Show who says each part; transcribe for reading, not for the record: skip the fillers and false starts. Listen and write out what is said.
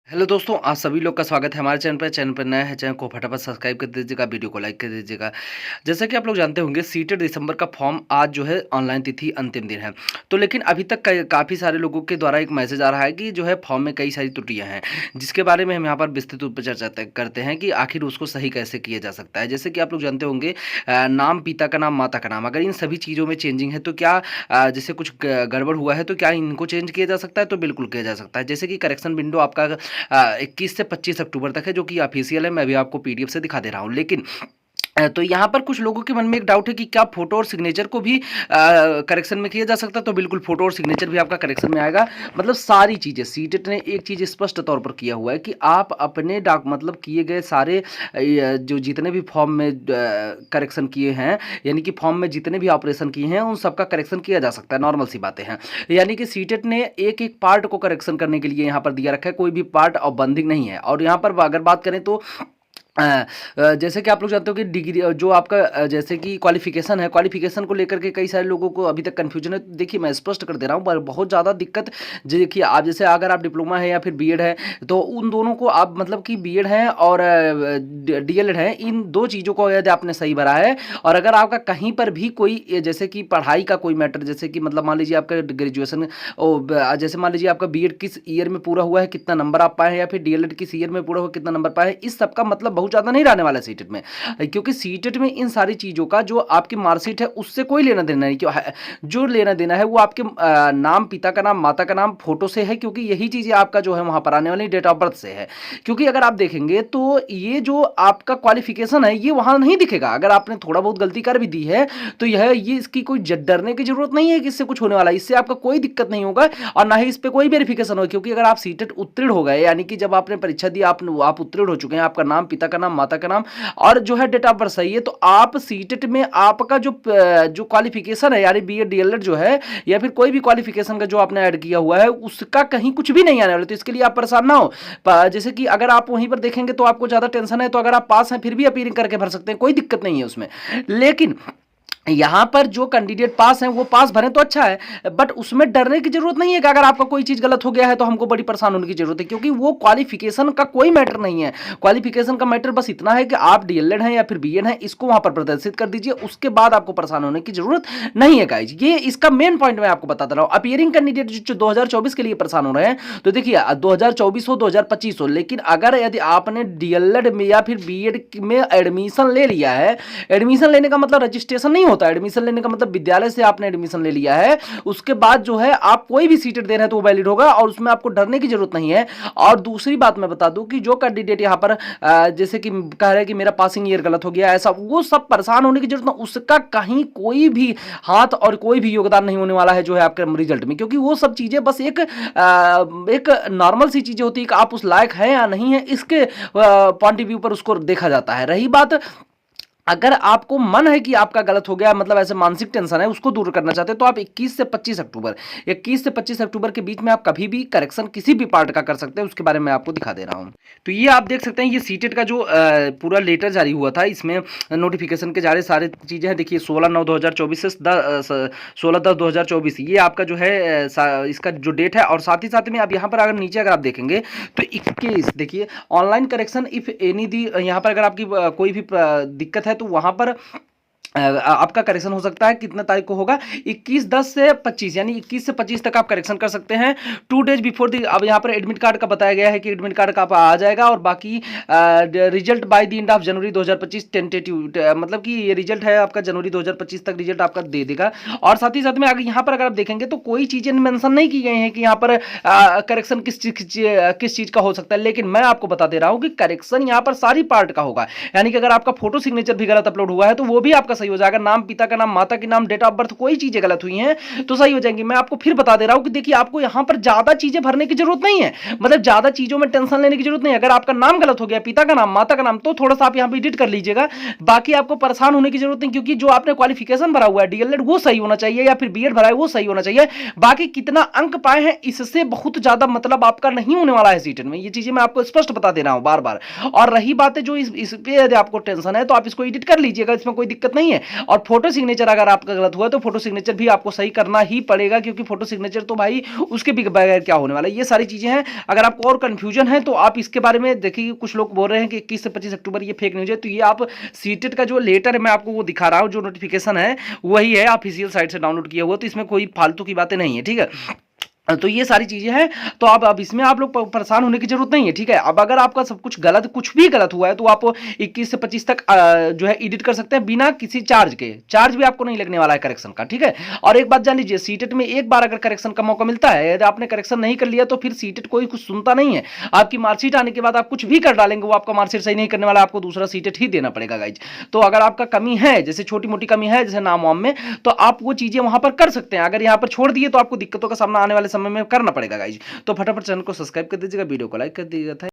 Speaker 1: Hello दोस्तों, आप सभी लोग का स्वागत है हमारे चैनल पर नया है चैनल को फटाफट सब्सक्राइब कर दीजिएगा, वीडियो को लाइक कर दीजिएगा। जैसा कि आप लोग जानते होंगे सीटेट दिसंबर का फॉर्म आज जो है ऑनलाइन तिथि अंतिम दिन है। तो लेकिन अभी तक काफ़ी सारे लोगों के द्वारा एक मैसेज आ रहा है कि जो है फॉर्म में कई सारी त्रुटियां हैं, जिसके बारे में हम यहाँ पर विस्तृत रूप से चर्चा करते हैं कि आखिर उसको सही कैसे किया जा सकता है। जैसे कि आप लोग जानते होंगे नाम, पिता का नाम, माता का नाम, अगर इन सभी चीज़ों में चेंजिंग है तो क्या जैसे कुछ गड़बड़ हुआ है तो क्या इनको चेंज किया जा सकता है? तो बिल्कुल किया जा सकता है। जैसे कि करेक्शन विंडो आपका 21 से 25 अक्टूबर तक है, जो कि ऑफिशियल है। मैं अभी आपको पीडीएफ से दिखा दे रहा हूँ। लेकिन तो यहाँ पर कुछ लोगों के मन में एक डाउट है कि क्या फोटो और सिग्नेचर को भी करेक्शन में किया जा सकता है? तो बिल्कुल फोटो और सिग्नेचर भी आपका करेक्शन में आएगा। मतलब सारी चीज़ें सीटेट ने एक चीज़ स्पष्ट तौर पर किया हुआ है कि आप अपने मतलब किए गए सारे जो जितने भी फॉर्म में करेक्शन किए हैं, यानी कि फॉर्म में जितने भी ऑपरेशन किए हैं, उन सबका करेक्शन किया जा सकता है। नॉर्मल सी बातें हैं। यानी कि सीटेट ने एक एक पार्ट को करेक्शन करने के लिए यहाँ पर दिया रखा है, कोई भी पार्ट औपबंधिक नहीं है। और यहाँ पर अगर बात करें तो जैसे कि आप लोग जानते हो कि डिग्री जो आपका जैसे कि क्वालिफिकेशन है, क्वालिफिकेशन को लेकर के कई सारे लोगों को अभी तक कन्फ्यूजन है। तो देखिए, मैं स्पष्ट कर दे रहा हूँ, पर बहुत ज़्यादा दिक्कत देखिए आप जैसे अगर आप डिप्लोमा है या फिर बीएड है, तो उन दोनों को आप मतलब कि बीएड है और डीएलएड है, इन दो चीज़ों को यदि आपने सही भरा है और अगर आपका कहीं पर भी कोई जैसे कि पढ़ाई का कोई मैटर, जैसे कि मतलब मान लीजिए आपका ग्रेजुएशन, जैसे मान लीजिए आपका बीएड किस ईयर में पूरा हुआ है, कितना नंबर आप पाए हैं, या फिर डीएलएड किस ईयर में पूरा हुआ, कितना नंबर पाए हैं, इस सब का मतलब बहुत ज़्यादा नहीं रहने वाला सीटेट में। क्योंकि सीटेट में इन सारी चीज़ों का जो आपकी मार्कशीट है उससे कोई लेना देना नहीं। क्यों है जो लेना देना है वो आपके नाम, पिता का नाम, माता का नाम, फोटो से है, क्योंकि यही चीज़ें आपका जो है वहाँ पर आने वाली डेट ऑफ बर्थ से है। क्योंकि अगर आप देखेंगे तो ये जो आपका क्वालिफिकेशन है ये वहाँ नहीं दिखेगा। अगर आपने थोड़ा बहुत गलती कर भी दी है तो ये इसकी कोई डरने की जरूरत नहीं है कि इससे कुछ होने वाला है। इससे आपका कोई दिक्कत नहीं होगा और ना ही इस पर कोई वेरिफिकेशन होगा। क्योंकि अगर आप सीटेट उत्तीर्ण हो गए, यानी कि जब आपने परीक्षा दी, आप उत्तीर्ण हो चुके हैं, आपका नाम, पिता का नाम, माता का नाम और जो है डेट ऑफ बर्थ सही है, तो आप सीटेट में आपका जो क्वालिफिकेशन है, यानी बीएड डीएलएड जो है या फिर कोई भी क्वालिफिकेशन का जो आपने ऐड किया हुआ है, उसका कहीं कुछ भी नहीं आने वाला। तो इसके लिए आप परेशान ना हो। जैसे कि अगर आप वहीं पर देखेंगे तो आपको ज्यादा टेंशन है, तो अगर आप पास हैं फिर भी अपीयरिंग करके भर सकते हैं, कोई दिक्कत नहीं है उसमें। लेकिन यहां पर जो कैंडिडेट पास हैं वो पास भरें तो अच्छा है, बट उसमें डरने की जरूरत नहीं है कि अगर आपका कोई चीज गलत हो गया है तो हमको बड़ी परेशान होने की जरूरत है। क्योंकि वो क्वालिफिकेशन का कोई मैटर नहीं है। क्वालिफिकेशन का मैटर बस इतना है कि आप डीएलएड हैं या फिर बीएड हैं, इसको वहां पर प्रदर्शित कर दीजिए, उसके बाद आपको परेशान होने की जरूरत नहीं है गाइज। ये इसका मेन पॉइंट मैं आपको बताता रहा हूं। अपीयरिंग कैंडिडेट जो 2024 के लिए परेशान हो रहे हैं, तो देखिए 2024 हो 2025 हो, लेकिन अगर यदि आपने डीएलएड में या फिर बीएड में एडमिशन ले लिया है, एडमिशन लेने का मतलब रजिस्ट्रेशन नहीं होता, एडमिशन लेने का मतलब विद्यालय से आपने एडमिशन ले लिया है, उसके बाद जो है आप कोई भी सीटेट दे रहे हैं तो वो वैलिड होगा और उसमें आपको डरने की जरूरत नहीं है। और दूसरी बात मैं बता दूं कि जो कैंडिडेट यहां पर जैसे कि कह रहे हैं कि मेरा पासिंग ईयर गलत हो गया, ऐसा वो सब परेशान होने की जरूरत नहीं, उसका कहीं कोई भी हाथ और कोई भी योगदान नहीं होने वाला है जो है आपके रिजल्ट में। क्योंकि वो सब चीजें बस एक नॉर्मल सी चीजें होती है कि आप उस लायक हैं या नहीं है, इसके पॉइंट ऑफ व्यू पर उसको देखा जाता है। रही बात, अगर आपको मन है कि आपका गलत हो गया, मतलब ऐसे मानसिक टेंशन है, उसको दूर करना चाहते हैं, तो आप 21 से 25 अक्टूबर के बीच में आप कभी भी करेक्शन किसी भी पार्ट का कर सकते हैं। उसके बारे में आपको दिखा दे रहा हूं। तो ये आप देख सकते हैं, ये सीटेट का जो पूरा लेटर जारी हुआ था, इसमें नोटिफिकेशन के जारी सारी चीजें हैं। देखिए 16/9/2024 से 16/10/2024 ये आपका जो है इसका जो डेट है। और साथ ही साथ में आप यहाँ पर अगर नीचे अगर आप देखेंगे तो 21 देखिए ऑनलाइन करेक्शन इफ एनी दी, यहाँ पर अगर आपकी कोई भी दिक्कत है तो वहां पर आपका करेक्शन हो सकता है। कितने तारीख को होगा? 21/10 से 25, यानी 21 से 25 तक आप करेक्शन कर सकते हैं। 2 डेज बिफोर दी। अब यहाँ पर एडमिट कार्ड का बताया गया है कि एडमिट कार्ड का आप आ जाएगा और बाकी result by the end of January 2025 tentative, मतलब कि ये रिजल्ट है आपका जनवरी 2025 तक रिजल्ट आपका दे देगा। और साथ ही साथ में अगर यहाँ पर अगर आप देखेंगे तो कोई चीजें मेंशन नहीं की गई हैं कि यहाँ पर करेक्शन किस चीज का हो सकता है। लेकिन मैं आपको बता दे रहा हूँ कि करेक्शन यहाँ पर सारी पार्ट का होगा। यानी कि अगर आपका फोटो सिग्नेचर भी गलत अपलोड हुआ है तो वो भी आपका सही हो जाएगा। नाम, पिता का नाम, माता के नाम, डेट ऑफ बर्थ, कोई चीजें गलत हुई हैं तो सही हो जाएंगी। मैं आपको फिर बता दे रहा हूं कि देखिए आपको यहां पर ज्यादा चीजें भरने की जरूरत नहीं है, मतलब ज्यादा चीजों में टेंशन लेने की जरूरत नहीं है। अगर आपका नाम गलत हो गया, पिता का नाम, माता का नाम, तो थोड़ा सा आप यहां पर एडिट कर लीजिएगा। बाकी आपको परेशान होने की जरूरत नहीं, क्योंकि जो आपने क्वालिफिकेशन भरा हुआ है डीएलएड वो सही होना चाहिए या फिर बीएड भरा है वो सही होना चाहिए। बाकी कितना अंक पाए हैं इससे बहुत ज्यादा मतलब आपका नहीं होने वाला है सीटेट में। ये चीजें मैं आपको स्पष्ट बता दे रहा हूं बार बार। और रही बात है जो इस पे यदि आपको टेंशन है तो आप इसको एडिट कर लीजिएगा, इसमें कोई दिक्कत नहीं है। है। और फोटो सिग्नेचर अगर आपका गलत हुआ है तो फोटो सिग्नेचर भी आपको सही करना ही पड़ेगा, क्योंकि फोटो सिग्नेचर तो भाई उसके भी बगैर क्या होने वाला है। ये सारी चीजें हैं। अगर आपको और कंफ्यूजन है तो आप इसके बारे में देखिए, कुछ लोग बोल रहे हैं कि 21 से 25 अक्टूबर ये फेक न्यूज है, तो ये आप सीटेट का जो लेटर है मैं आपको वो दिखा रहा हूं, जो नोटिफिकेशन है वही है, ऑफिशियल साइट से डाउनलोड किया हुआ, तो इसमें कोई फालतू की बातें नहीं है, ठीक है। तो ये सारी चीजें हैं। तो अब इसमें आप लोग परेशान होने की जरूरत नहीं है, ठीक है। अब अगर आपका सब कुछ गलत, कुछ भी गलत हुआ है, तो आप 21 से 25 तक जो है एडिट कर सकते हैं बिना किसी चार्ज के। चार्ज भी आपको नहीं लगने वाला है करेक्शन का, ठीक है। और एक बात जान लीजिए, सीटेट में एक बार अगर करेक्शन का मौका मिलता है, यदि आपने करेक्शन नहीं कर लिया तो फिर सीटेट कोई कुछ सुनता नहीं है। आपकी मार्कशीट आने के बाद आप कुछ भी कर डालेंगे, वो आपका मार्कशीट सही नहीं करने वाला, आपको दूसरा सीटेट ही देना पड़ेगा गाइज। तो अगर आपका कमी है, जैसे छोटी मोटी कमी है जैसे नाम वाम में, तो आप वो चीजें वहां पर कर सकते हैं। अगर यहाँ पर छोड़ दिए तो आपको दिक्कतों का सामना आने वाले समय में करना पड़ेगा गाइज। तो फटाफट चैनल को सब्सक्राइब कर दीजिएगा, वीडियो को लाइक कर दीजिएगा।